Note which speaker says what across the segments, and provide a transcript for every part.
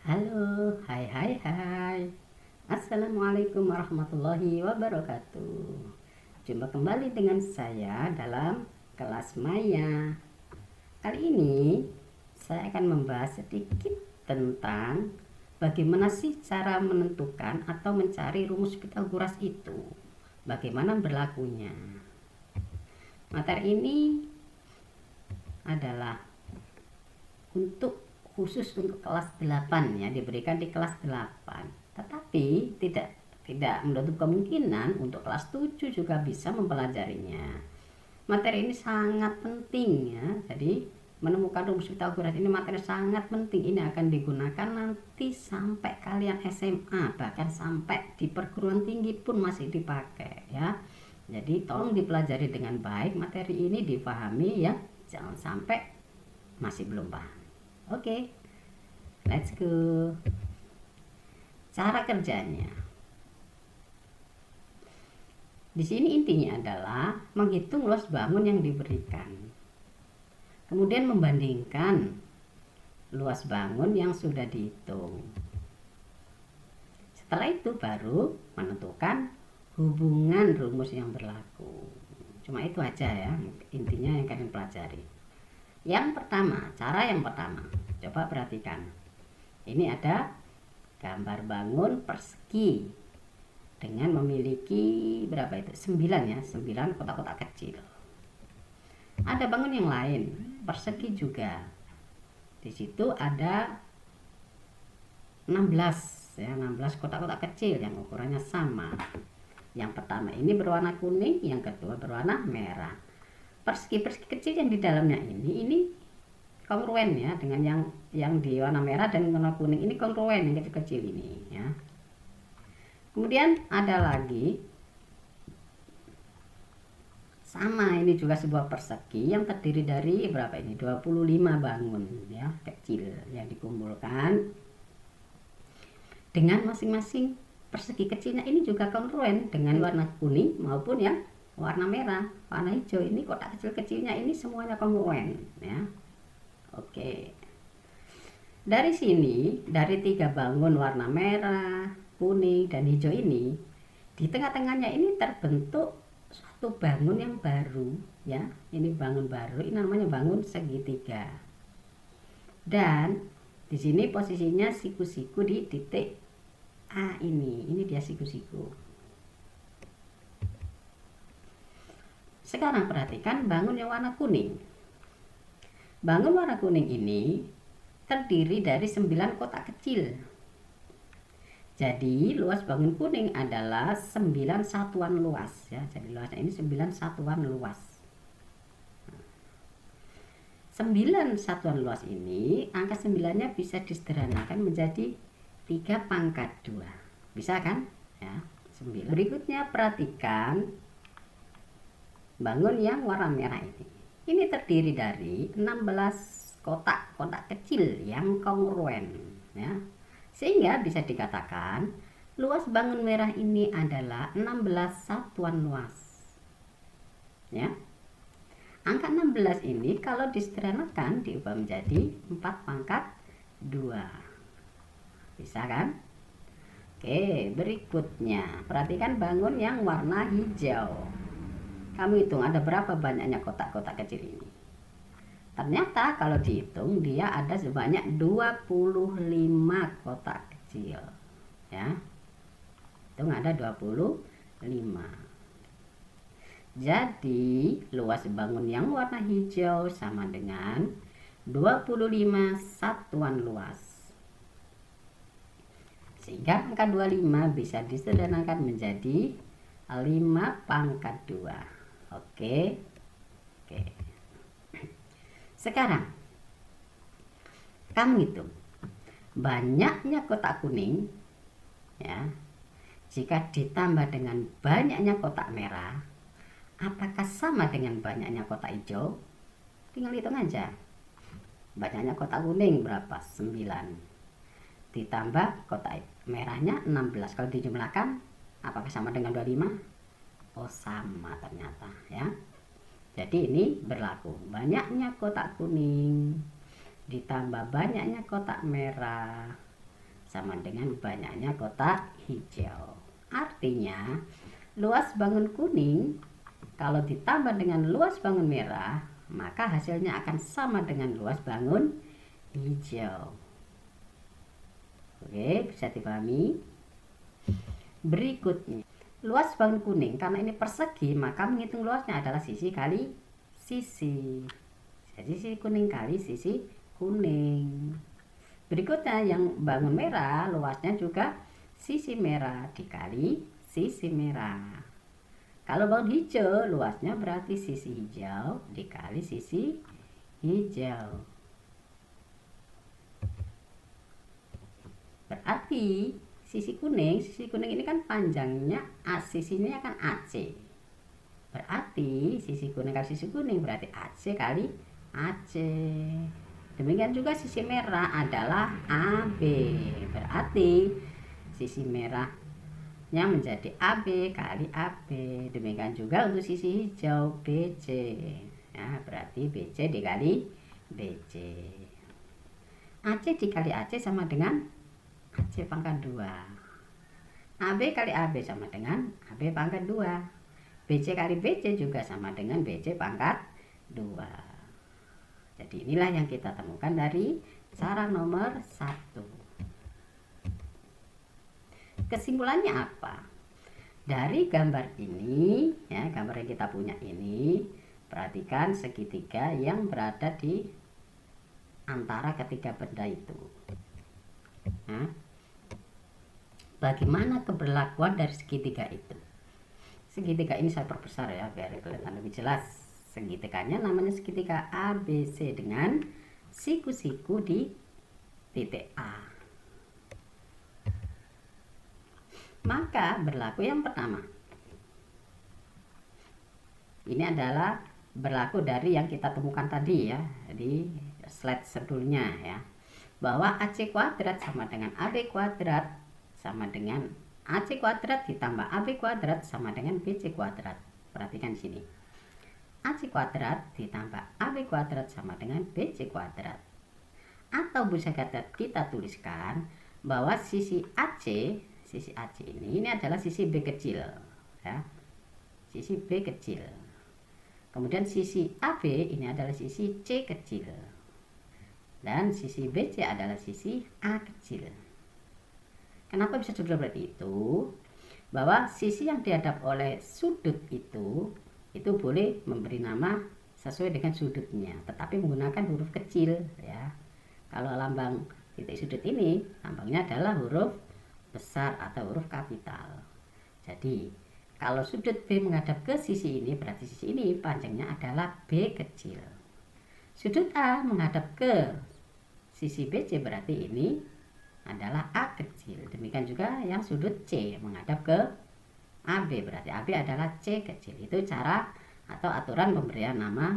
Speaker 1: Halo, hai. Assalamualaikum warahmatullahi wabarakatuh. Jumpa kembali dengan saya dalam kelas Maya. Kali ini saya akan membahas sedikit tentang bagaimana sih cara menentukan atau mencari rumus Pitagoras itu. Bagaimana berlakunya. Materi ini adalah khusus untuk kelas 8 ya, diberikan di kelas 8. Tetapi tidak menutup kemungkinan untuk kelas 7 juga bisa mempelajarinya. Materi ini sangat penting ya. Jadi menemukan rumus Pitagoras ini materi sangat penting. Ini akan digunakan nanti sampai kalian SMA, bahkan sampai di perguruan tinggi pun masih dipakai ya. Jadi tolong dipelajari dengan baik materi ini, dipahami ya. Jangan sampai masih belum paham. Oke, let's go. Cara kerjanya. Di sini intinya adalah menghitung luas bangun yang diberikan. Kemudian membandingkan luas bangun yang sudah dihitung. Setelah itu baru menentukan hubungan rumus yang berlaku. Cuma itu aja ya, intinya yang kalian pelajari. Cara yang pertama, coba perhatikan. Ini ada gambar bangun persegi dengan memiliki berapa itu? 9 ya, 9 kotak-kotak kecil. Ada bangun yang lain, persegi juga. Di situ ada 16 ya, 16 kotak-kotak kecil yang ukurannya sama. Yang pertama ini berwarna kuning, yang kedua berwarna merah. Persegi-persegi kecil yang di dalamnya ini kongruen ya dengan yang di warna merah dan warna kuning ini kongruen, yang kecil-kecil ini ya. Kemudian ada lagi sama, ini juga sebuah persegi yang terdiri dari berapa ini? 25 bangun ya kecil yang dikumpulkan dengan masing-masing persegi kecilnya ini juga kongruen dengan warna kuning maupun yang warna merah, warna hijau. Ini kotak kecil-kecilnya ini semuanya kongruen ya. Oke. Dari sini, dari 3 bangun warna merah, kuning, dan hijau ini, di tengah-tengahnya ini terbentuk satu bangun yang baru ya. Ini bangun baru, ini namanya bangun segitiga. Dan di sini posisinya siku-siku di titik A ini. Ini dia siku-siku. Sekarang perhatikan bangun yang warna kuning. Bangun warna kuning ini terdiri dari 9 kotak kecil. Jadi luas bangun kuning adalah 9 satuan luas ya. Jadi luasnya ini 9 satuan luas. 9 satuan luas ini, angka 9-nya bisa disederhanakan menjadi 3 pangkat 2. Bisa kan? Ya, 9. Berikutnya perhatikan bangun yang warna merah ini. Ini terdiri dari 16 kotak-kotak kecil yang kongruen ya. Sehingga bisa dikatakan luas bangun merah ini adalah 16 satuan luas. Ya. Angka 16 ini kalau disederhanakan diubah menjadi 4 pangkat 2. Bisa kan? Oke, berikutnya perhatikan bangun yang warna hijau. Kamu hitung ada berapa banyaknya kotak-kotak kecil ini. Ternyata kalau dihitung dia ada sebanyak 25 kotak kecil ya. Hitung ada 25. Jadi luas bangun yang warna hijau sama dengan 25 satuan luas. Sehingga angka 25 bisa disederhanakan menjadi 5 pangkat 2. Oke. Sekarang kamu hitung banyaknya kotak kuning ya, jika ditambah dengan banyaknya kotak merah, apakah sama dengan banyaknya kotak hijau? Tinggal hitung aja. Banyaknya kotak kuning berapa? 9. Ditambah kotak merahnya 16. Kalau dijumlahkan apakah sama dengan 25? Oh, sama ternyata ya. Jadi ini berlaku banyaknya kotak kuning ditambah banyaknya kotak merah sama dengan banyaknya kotak hijau. Artinya luas bangun kuning kalau ditambah dengan luas bangun merah, maka hasilnya akan sama dengan luas bangun hijau. Oke, bisa dipahami? Berikutnya, luas bangun kuning, karena ini persegi, maka menghitung luasnya adalah sisi kali sisi. Jadi sisi kuning kali sisi kuning. Berikutnya yang bangun merah, luasnya juga sisi merah dikali sisi merah. Kalau bangun hijau, luasnya berarti sisi hijau dikali sisi hijau. Berarti sisi kuning ini kan panjangnya sisinya kan AC. Berarti sisi kuning kali sisi kuning berarti AC kali AC. Demikian juga sisi merah adalah AB. Berarti sisi merahnya menjadi AB kali AB. Demikian juga untuk sisi hijau BC. Ya, berarti BC dikali BC. AC dikali AC sama dengan AC pangkat 2. AB kali AB sama dengan AB pangkat 2. BC kali BC juga sama dengan BC pangkat 2. Jadi inilah yang kita temukan dari cara nomor 1. Kesimpulannya apa? Dari gambar ini, ya, gambar yang kita punya ini, perhatikan segitiga yang berada di antara ketiga benda itu. Nah, bagaimana keberlakuan dari segitiga itu? Segitiga ini saya perbesar ya biar kelihatan lebih jelas. Segitiganya namanya segitiga ABC dengan siku-siku di titik A. Maka berlaku yang pertama. Ini adalah berlaku dari yang kita temukan tadi ya di slide sebelumnya ya. Bahwa AC kuadrat sama dengan AB kuadrat sama dengan AC kuadrat ditambah AB kuadrat sama dengan BC kuadrat. Perhatikan di sini. AC kuadrat ditambah AB kuadrat sama dengan BC kuadrat. Atau bisa kita tuliskan bahwa sisi AC ini adalah sisi B kecil ya. Sisi B kecil. Kemudian sisi AB ini adalah sisi C kecil. Dan sisi BC adalah sisi A kecil. Kenapa bisa seperti itu? Bahwa sisi yang dihadap oleh sudut itu boleh memberi nama sesuai dengan sudutnya, tetapi menggunakan huruf kecil ya. Kalau lambang titik sudut ini lambangnya adalah huruf besar atau huruf kapital. Jadi kalau sudut B menghadap ke sisi ini, berarti sisi ini panjangnya adalah B kecil. Sudut A menghadap ke sisi BC, berarti ini adalah A kecil. Demikian juga yang sudut C menghadap ke AB, berarti AB adalah C kecil. Itu cara atau aturan pemberian nama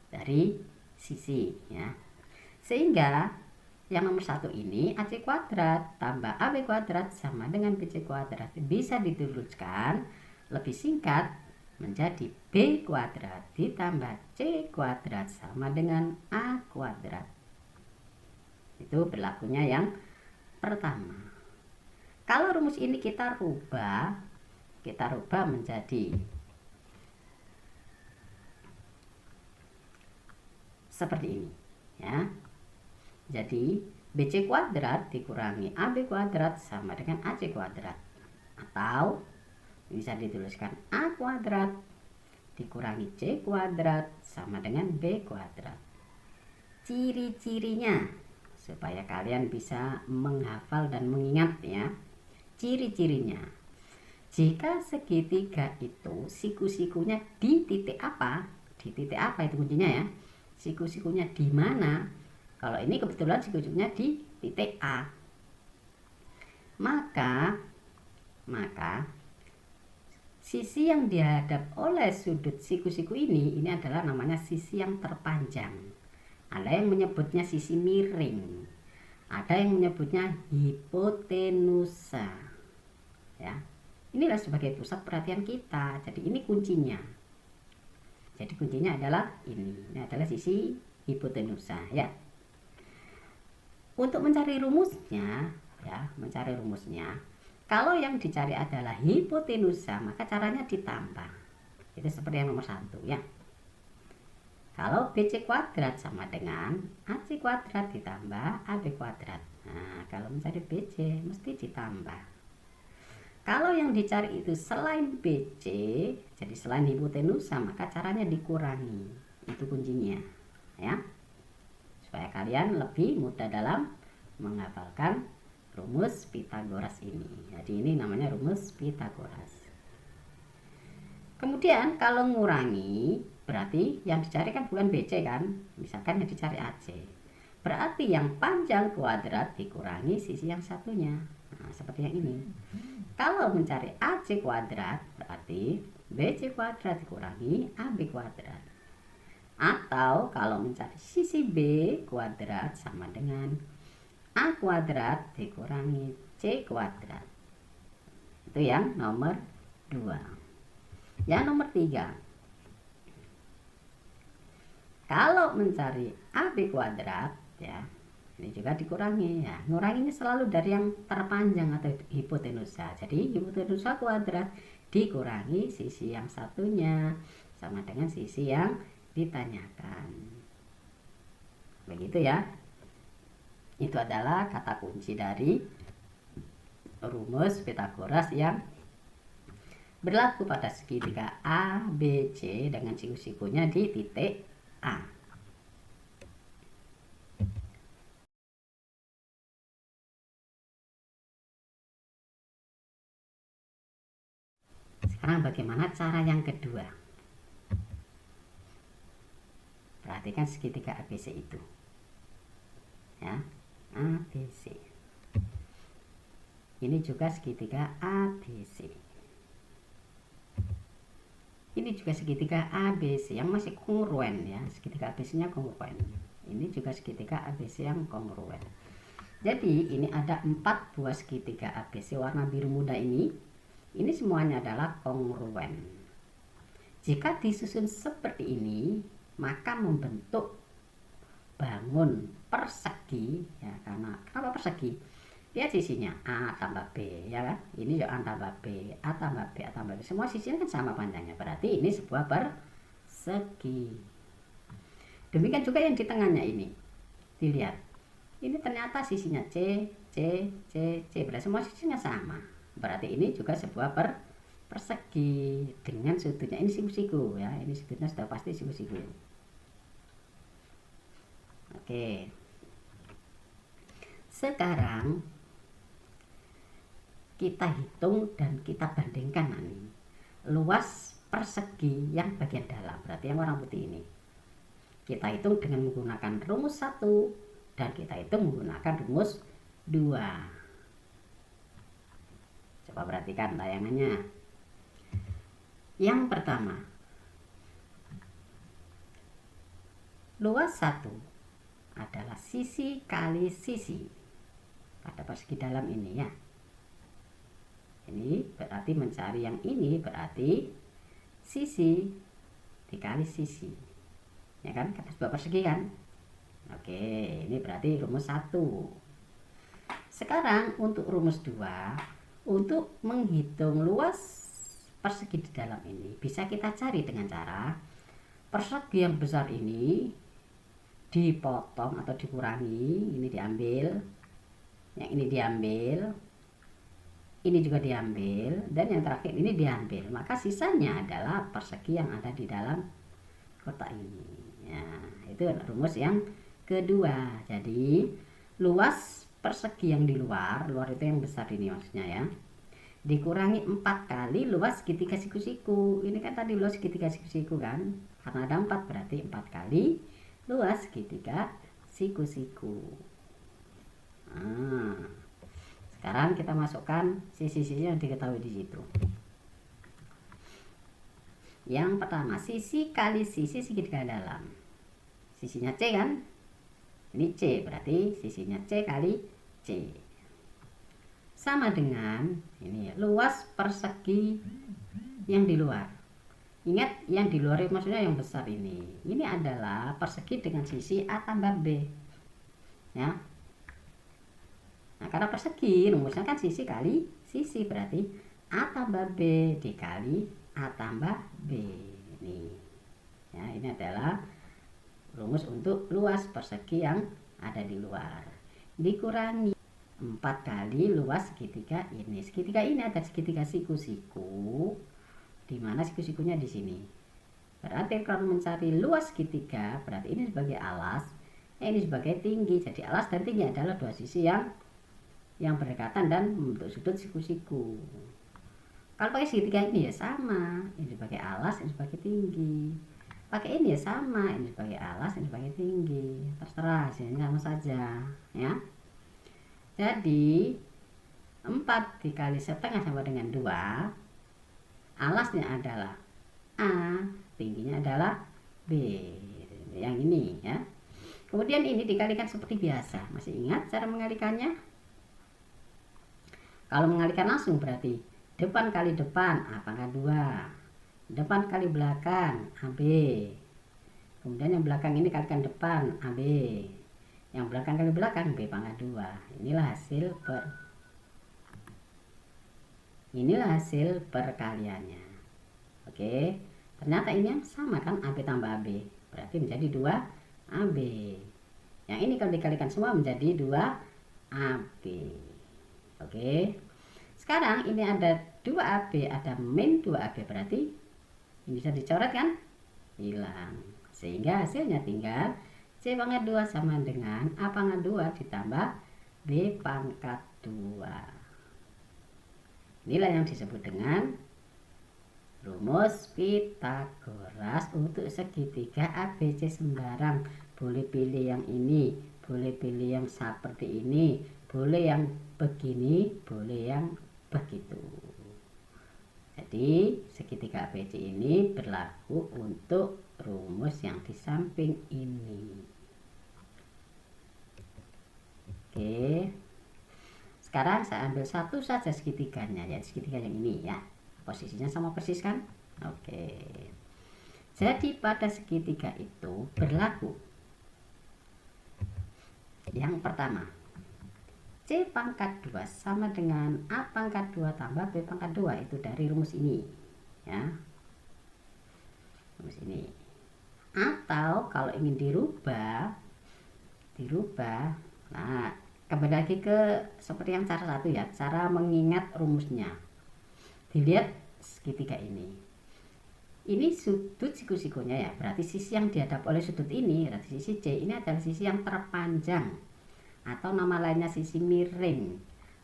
Speaker 1: dari sisi ya. Sehingga yang nomor 1 ini AC kuadrat tambah AB kuadrat sama dengan BC kuadrat bisa dituliskan lebih singkat menjadi B kuadrat ditambah C kuadrat sama dengan A kuadrat. Itu berlakunya yang pertama. Kalau rumus ini kita rubah menjadi seperti ini ya. Jadi BC kuadrat dikurangi AB kuadrat sama dengan AC kuadrat, atau bisa dituliskan A kuadrat dikurangi C kuadrat sama dengan B kuadrat. Ciri-cirinya supaya kalian bisa menghafal dan mengingat ya. Ciri-cirinya, jika segitiga itu siku-sikunya di titik apa? Di titik apa itu kuncinya ya? Siku-sikunya di mana? Kalau ini kebetulan siku-sikunya di titik A. Maka sisi yang dihadap oleh sudut siku-siku ini adalah namanya sisi yang terpanjang. Ada yang menyebutnya sisi miring. Ada yang menyebutnya hipotenusa. Ya. Inilah sebagai pusat perhatian kita. Jadi ini kuncinya. Jadi kuncinya adalah ini. Ini adalah sisi hipotenusa ya. Untuk mencari rumusnya, ya, mencari rumusnya. Kalau yang dicari adalah hipotenusa, maka caranya ditambah. Itu seperti yang nomor 1 ya. Kalau BC kuadrat sama dengan AC kuadrat ditambah AB kuadrat. Nah, kalau mencari BC mesti ditambah. Kalau yang dicari itu selain BC, jadi selain hipotenusa, maka caranya dikurangi. Itu kuncinya ya. Supaya kalian lebih mudah dalam menghafalkan rumus Pitagoras ini. Jadi ini namanya rumus Pitagoras. Kemudian kalau ngurangi, berarti yang dicari kan bukan BC kan, misalkan yang dicari AC. Berarti yang panjang kuadrat dikurangi sisi yang satunya. Nah, seperti yang ini. Kalau mencari AC kuadrat, berarti BC kuadrat dikurangi AB kuadrat. Atau kalau mencari sisi B kuadrat sama dengan A kuadrat dikurangi C kuadrat. Itu yang nomor 2. Yang nomor 3, kalau mencari AB kuadrat ya, ini juga dikurangi ya. Nguranginya selalu dari yang terpanjang atau hipotenusa. Jadi hipotenusa kuadrat dikurangi sisi yang satunya sama dengan sisi yang ditanyakan. Begitu ya. Itu adalah kata kunci dari rumus Pitagoras yang berlaku pada segitiga ABC dengan siku-sikunya di titik A. Sekarang bagaimana cara yang kedua? Perhatikan segitiga ABC itu. Ya, ABC. Ini juga segitiga ABC. Ini juga segitiga ABC yang masih kongruen ya, segitiga ABC-nya kongruen. Ini juga segitiga ABC yang kongruen. Jadi ini ada 4 buah segitiga ABC warna biru muda ini. Ini semuanya adalah kongruen. Jika disusun seperti ini, maka membentuk bangun persegi ya. Kenapa persegi? Lihat sisinya A tambah B ya kan, ini juga A tambah B, A tambah B, A tambah B, semua sisinya kan sama panjangnya, berarti ini sebuah persegi. Demikian juga yang di tengahnya ini, dilihat ini ternyata sisinya C, C, C, C, berarti semua sisinya sama, berarti ini juga sebuah persegi dengan sudutnya ini siku-siku ya, ini sudutnya sudah pasti siku-siku. Oke, sekarang kita hitung dan kita bandingkan nih luas persegi yang bagian dalam, berarti yang warna putih ini kita hitung dengan menggunakan rumus 1 dan kita hitung menggunakan rumus 2. Coba perhatikan tayangannya. Yang pertama, luas 1 adalah sisi kali sisi pada persegi dalam ini ya. Ini berarti mencari yang ini berarti sisi dikali sisi ya kan, karena sebuah persegi kan. Oke, ini berarti rumus 1. Sekarang untuk rumus 2, untuk menghitung luas persegi di dalam ini bisa kita cari dengan cara persegi yang besar ini dipotong atau dikurangi, ini diambil, yang ini diambil, ini juga diambil, dan yang terakhir ini diambil, maka sisanya adalah persegi yang ada di dalam kotak ini ya. Itu rumus yang kedua. Jadi luas persegi yang di luar itu yang besar ini maksudnya ya, dikurangi 4 kali luas segitiga siku-siku. Ini kan tadi luas segitiga siku-siku kan, karena ada 4 berarti 4 kali luas segitiga siku-siku. Sekarang kita masukkan sisi-sisi yang diketahui di situ. Yang pertama, sisi kali sisi segitiga dalam. Sisinya C kan? Ini C, berarti sisinya C kali C. Sama dengan ini luas persegi yang di luar. Ingat yang di luar maksudnya yang besar ini. Ini adalah persegi dengan sisi A tambah B. Ya. Nah, karena persegi rumusnya kan sisi kali sisi, berarti A tambah B dikali A tambah B. Nih ya, ini adalah rumus untuk luas persegi yang ada di luar, dikurangi 4 kali luas segitiga ini. Segitiga ini ada segitiga siku-siku, di mana siku-sikunya di sini. Berarti kalau mencari luas segitiga, berarti ini sebagai alas, ini sebagai tinggi. Jadi alas dan tinggi adalah dua sisi yang berdekatan dan membentuk sudut siku-siku. Kalau pakai segitiga ini ya sama, ini sebagai alas, ini sebagai tinggi. Pakai ini ya sama, ini sebagai alas, ini sebagai tinggi. Terserah, sini sama saja ya. Jadi 4 dikali setengah sama dengan 2. Alasnya adalah A, tingginya adalah B. Yang ini ya. Kemudian ini dikalikan seperti biasa. Masih ingat cara mengalikannya? Kalau mengalihkan langsung berarti depan kali depan A pangkat 2, depan kali belakang AB, kemudian yang belakang ini kalikan depan AB, yang belakang kali belakang B pangkat 2. Inilah hasil perkaliannya. Oke, ternyata ini yang sama kan, AB tambah AB berarti menjadi 2 AB. Yang ini kalau dikalikan semua menjadi 2 AB. Oke, sekarang ini ada 2 AB, ada min 2 AB, berarti ini bisa dicoret kan, hilang, sehingga hasilnya tinggal C pangkat 2 sama dengan A pangkat 2 ditambah B pangkat 2. Inilah yang disebut dengan rumus Pythagoras untuk segitiga ABC sembarang. Boleh pilih yang ini, boleh pilih yang seperti ini, boleh yang begini, boleh yang begitu. Jadi segitiga ABC ini berlaku untuk rumus yang di samping ini. Oke, sekarang saya ambil satu saja segitiganya, ya segitiga yang ini ya, posisinya sama persis kan. Oke, jadi pada segitiga itu berlaku yang pertama, C pangkat 2 sama dengan A pangkat 2 tambah B pangkat 2, itu dari rumus ini ya, rumus ini. Atau kalau ingin dirubah, nah kembali lagi ke seperti yang cara satu ya, cara mengingat rumusnya. Dilihat segitiga ini sudut siku-sikunya ya, berarti sisi yang dihadap oleh sudut ini, berarti sisi C ini adalah sisi yang terpanjang, atau nama lainnya sisi miring,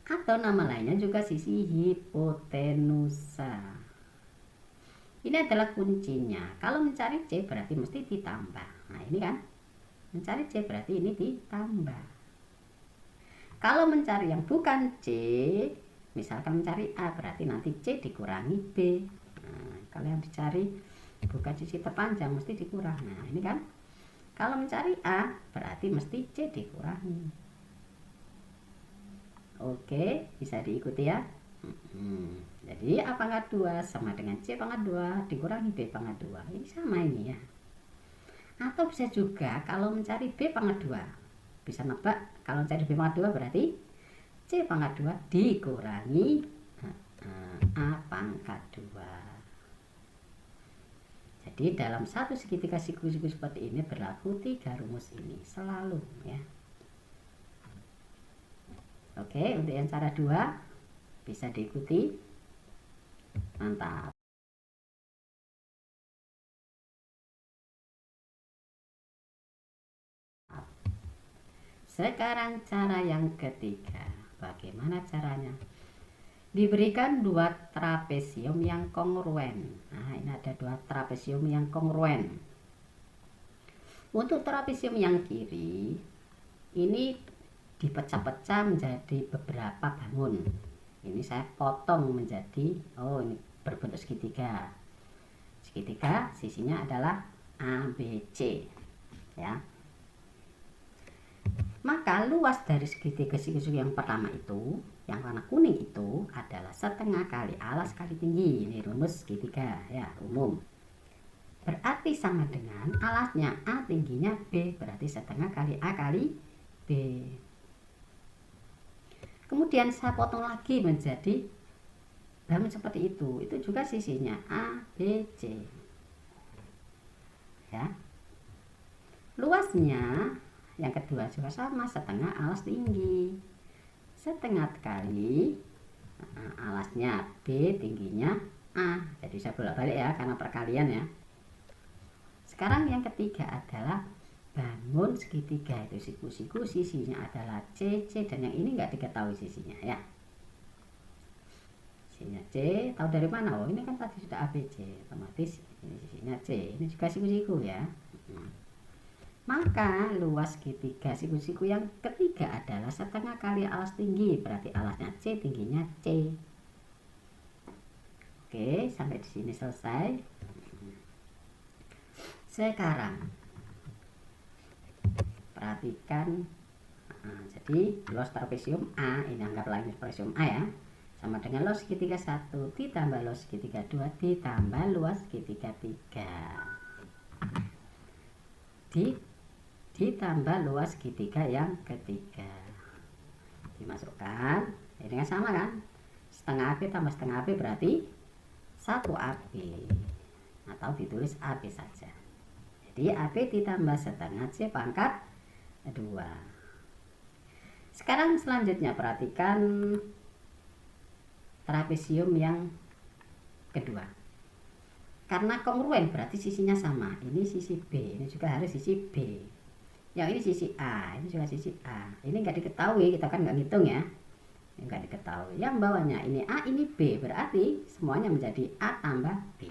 Speaker 1: atau nama lainnya juga sisi hipotenusa. Ini adalah kuncinya. Kalau mencari C berarti mesti ditambah. Nah ini kan, mencari C berarti ini ditambah. Kalau mencari yang bukan C, misalkan mencari A, berarti nanti C dikurangi B. Nah, kalau yang dicari bukan sisi terpanjang mesti dikurang. Nah ini kan, kalau mencari A berarti mesti C dikurangi. Oke, bisa diikuti ya. Jadi A pangkat 2 sama dengan C pangkat 2 dikurangi B pangkat 2. Ini sama ini ya. Atau bisa juga kalau mencari B pangkat 2, bisa nebak kalau mencari B pangkat 2 berarti C pangkat 2 dikurangi A pangkat 2. Jadi dalam satu segitiga siku-siku seperti ini berlaku 3 rumus ini selalu ya. Oke, untuk yang cara 2 bisa diikuti. Mantap. Sekarang cara yang ketiga. Bagaimana caranya? Diberikan 2 trapesium yang kongruen. Nah, ini ada 2 trapesium yang kongruen. Untuk trapesium yang kiri, ini dipecah-pecah menjadi beberapa bangun. Ini saya potong menjadi, ini berbentuk segitiga. Segitiga sisinya adalah ABC ya. Maka luas dari segitiga siku-siku yang pertama itu, yang warna kuning itu adalah setengah kali alas kali tinggi. Ini rumus segitiga ya, umum. Berarti sama dengan alasnya A, tingginya B, berarti setengah kali A kali B. Kemudian saya potong lagi menjadi bangun seperti itu juga sisinya A, B, C ya. Luasnya yang kedua juga sama, setengah alas tinggi, setengah kali alasnya B, tingginya A. Jadi saya bolak-balik ya karena perkalian ya. Sekarang yang ketiga adalah bangun segitiga, itu siku-siku, sisinya adalah C, C, dan yang ini nggak diketahui sisinya ya. Sisinya C, tahu dari mana? Oh ini kan tadi sudah ABC, otomatis ini sisinya C, ini juga siku-siku ya. Maka luas segitiga siku-siku yang ketiga adalah setengah kali alas tinggi, berarti alasnya C, tingginya C. Oke, sampai di sini selesai. Sekarang perhatikan, jadi luas trapesium A, ini anggaplah ini trapesium A ya, sama dengan luas segitiga 1 ditambah luas segitiga 2 ditambah luas segitiga 3 ditambah luas segitiga yang ketiga. Dimasukkan, ini kan sama kan, setengah AB tambah setengah AB berarti 1 AB, atau ditulis AB saja. Jadi AB ditambah setengah C pangkat 2. Sekarang selanjutnya perhatikan trapesium yang kedua. Karena kongruen berarti sisinya sama. Ini sisi B, ini juga harus sisi B. Yang ini sisi A, ini juga sisi A. Ini nggak diketahui, kita kan nggak ngitung ya. Ini nggak diketahui. Yang bawahnya ini A, ini B, berarti semuanya menjadi A tambah B.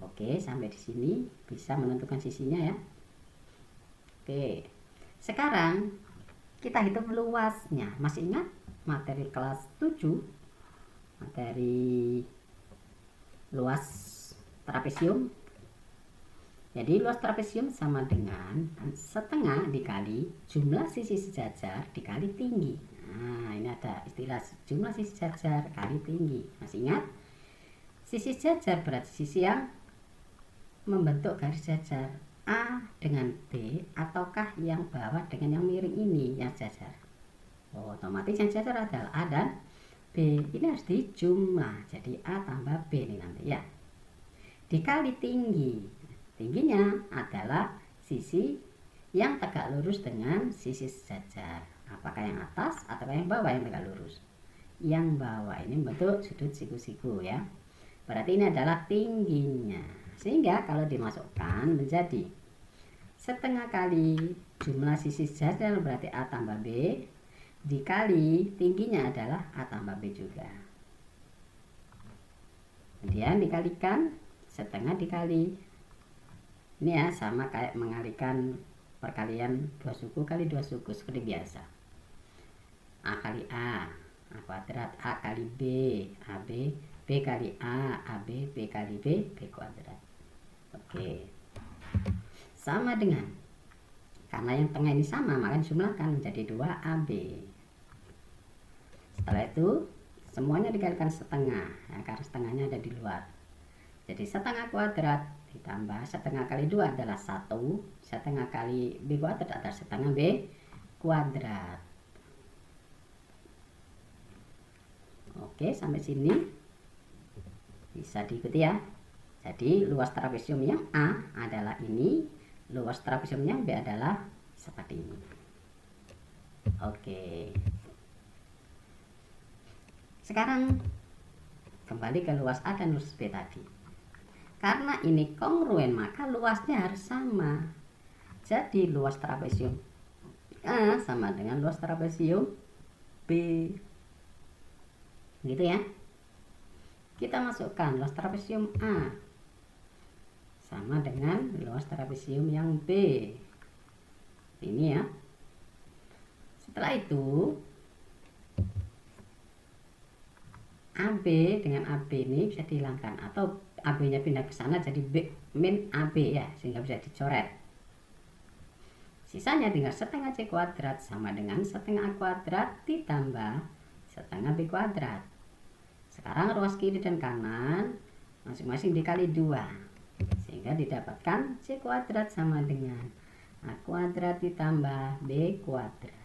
Speaker 1: Oke, sampai di sini bisa menentukan sisinya ya. Oke, sekarang kita hitung luasnya. Masih ingat materi kelas 7, materi luas trapesium? Jadi luas trapesium sama dengan setengah dikali jumlah sisi sejajar dikali tinggi. Nah, ini ada istilah jumlah sisi sejajar kali tinggi. Masih ingat? Sisi sejajar berarti sisi yang membentuk garis sejajar A dengan B, ataukah yang bawah dengan yang miring ini yang sejajar. Otomatis yang sejajar adalah A dan B. Ini harus dijumlah, jadi A tambah B ini nanti ya. Dikali tinggi. Tingginya adalah sisi yang tegak lurus dengan sisi sejajar. Apakah yang atas atau yang bawah yang tegak lurus? Yang bawah ini membentuk sudut siku-siku ya. Berarti ini adalah tingginya. Sehingga kalau dimasukkan menjadi setengah kali jumlah sisi sejajar berarti A tambah B, dikali tingginya adalah A tambah B juga. Kemudian dikalikan setengah dikali, ini ya sama kayak mengalikan perkalian 2 suku kali 2 suku seperti biasa. A kali A kuadrat, A kali B, AB, B kali A, AB, B kali B, B kuadrat. Oke, sama dengan, karena yang tengah ini sama maka dijumlahkan menjadi 2AB. Setelah itu semuanya dikalikan setengah ya, karena setengahnya ada di luar. Jadi setengah kuadrat ditambah setengah kali 2 adalah 1, setengah kali B kuadrat adalah setengah B kuadrat. Oke, sampai sini bisa diikuti ya. Jadi luas trapesium yang A adalah ini, luas trapesium yang B adalah seperti ini. Oke, sekarang kembali ke luas A dan luas B tadi. Karena ini kongruen maka luasnya harus sama. Jadi luas trapesium A sama dengan luas trapesium B. Gitu ya. Kita masukkan luas trapesium A sama dengan luas trapesium yang B. Ini ya. Setelah itu AB dengan AB ini bisa dihilangkan atau AB nya pindah ke sana jadi B min AB ya, sehingga bisa dicoret. Sisanya tinggal setengah C kuadrat sama dengan setengah A kuadrat ditambah setengah B kuadrat. Sekarang ruas kiri dan kanan masing-masing dikali 2, sehingga didapatkan C kuadrat sama dengan A kuadrat ditambah B kuadrat.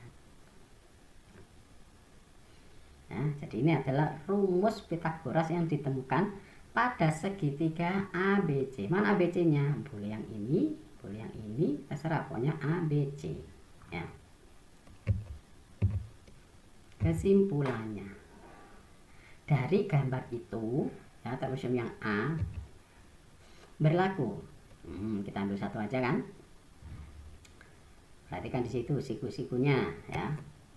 Speaker 1: Ya, jadi ini adalah rumus Pitagoras yang ditemukan pada segitiga ABC. Mana ABC-nya? Boleh yang ini, boleh yang ini, terserah, pokoknya ABC. Ya. Kesimpulannya, dari gambar itu, ya, terusum yang A berlaku. Kita ambil satu aja kan. Perhatikan di situ siku-sikunya, ya.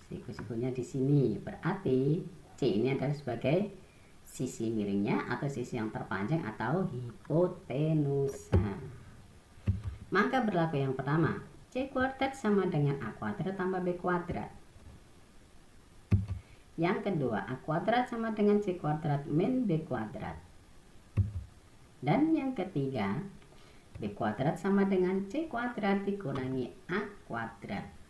Speaker 1: Siku-sikunya di sini, berarti C ini adalah sebagai sisi miringnya atau sisi yang terpanjang atau hipotenusa. Maka berlaku yang pertama, C kuadrat sama dengan A kuadrat tambah B kuadrat. Yang kedua, A kuadrat sama dengan C kuadrat min B kuadrat. Dan yang ketiga, B kuadrat sama dengan C kuadrat dikurangi A kuadrat.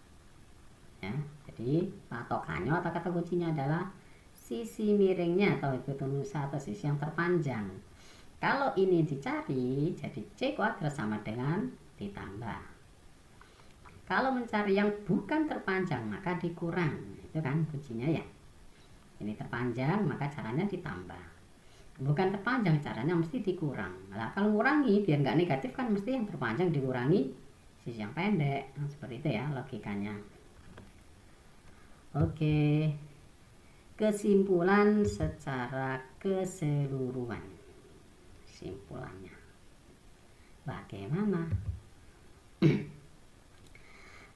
Speaker 1: Ya, jadi patokannya atau kata kuncinya adalah sisi miringnya atau hipotenusa atau sisi yang terpanjang. Kalau ini dicari, jadi C kuadrat sama dengan ditambah. Kalau mencari yang bukan terpanjang, maka dikurang. Itu kan kuncinya ya. Ini terpanjang, maka caranya ditambah. Bukan terpanjang, caranya mesti dikurang. Nah, kalau ngurangi, biar nggak negatif kan mesti yang terpanjang dikurangi sisi yang pendek. Nah, seperti itu ya logikanya. Oke, kesimpulan secara keseluruhan. Kesimpulannya, bagaimana?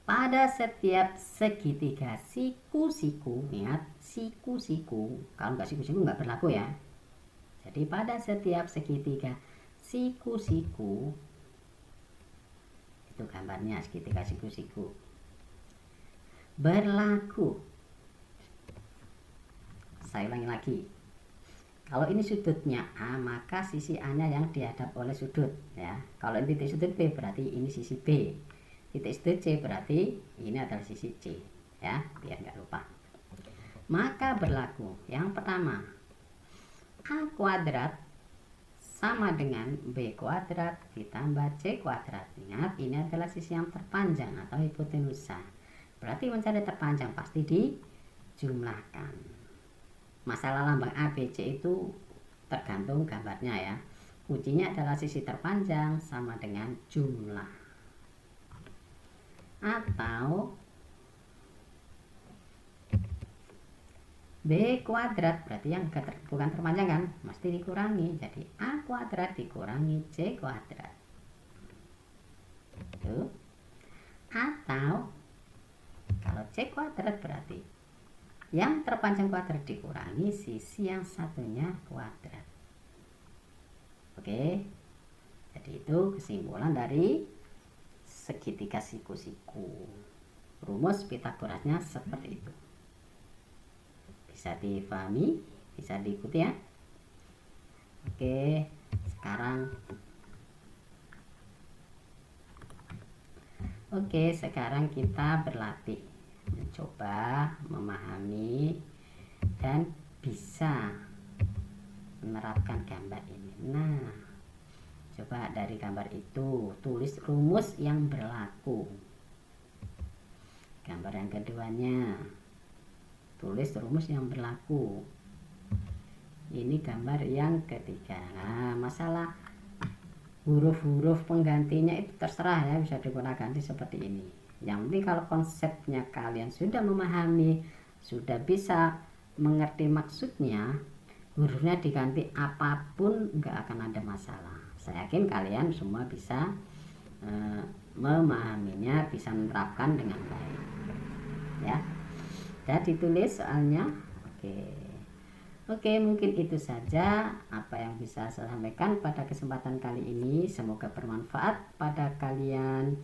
Speaker 1: Pada setiap segitiga siku-siku, ingat siku-siku, kalau nggak siku-siku nggak berlaku ya. Jadi pada setiap segitiga siku-siku, itu gambarnya segitiga siku-siku, berlaku. Saya ulangi lagi, kalau ini sudutnya A, maka sisi A nya yang dihadap oleh sudut ya. Kalau ini titik sudut B, berarti ini sisi B. Titik sudut C, berarti ini adalah sisi C ya, biar nggak lupa. Maka berlaku yang pertama, A kuadrat sama dengan B kuadrat ditambah C kuadrat. Ingat, ini adalah sisi yang terpanjang atau hipotenusa. Berarti mencari terpanjang pasti dijumlahkan. Masalah lambang ABC itu tergantung gambarnya ya. Kuncinya adalah sisi terpanjang sama dengan jumlah. Atau B kuadrat, berarti yang bukan terpanjang kan, mesti dikurangi. Jadi A kuadrat dikurangi C kuadrat. Tuh. Atau kalau C kuadrat berarti yang terpanjang kuadrat dikurangi sisi yang satunya kuadrat. Oke, jadi itu kesimpulan dari segitiga siku-siku. Rumus Pitagorasnya seperti itu. Bisa difahami, bisa diikuti ya. Oke, sekarang kita berlatih mencoba memahami dan bisa menerapkan gambar ini. Nah, coba dari gambar itu tulis rumus yang berlaku. Gambar yang keduanya, tulis rumus yang berlaku. Ini gambar yang ketiga. Nah, masalah huruf-huruf penggantinya itu terserah ya, bisa digunakan seperti ini. Yang penting kalau konsepnya kalian sudah memahami, sudah bisa mengerti maksudnya, hurufnya diganti apapun nggak akan ada masalah. Saya yakin kalian semua bisa memahaminya, bisa menerapkan dengan baik ya. Jadi ditulis soalnya. Oke, mungkin itu saja apa yang bisa saya sampaikan pada kesempatan kali ini. Semoga bermanfaat pada kalian.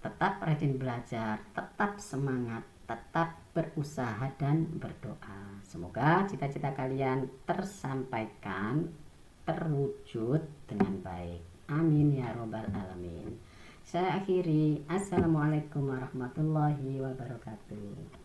Speaker 1: Tetap rajin belajar, tetap semangat, tetap berusaha dan berdoa. Semoga cita-cita kalian tersampaikan, terwujud dengan baik. Amin ya robbal alamin. Saya akhiri. Assalamualaikum warahmatullahi wabarakatuh.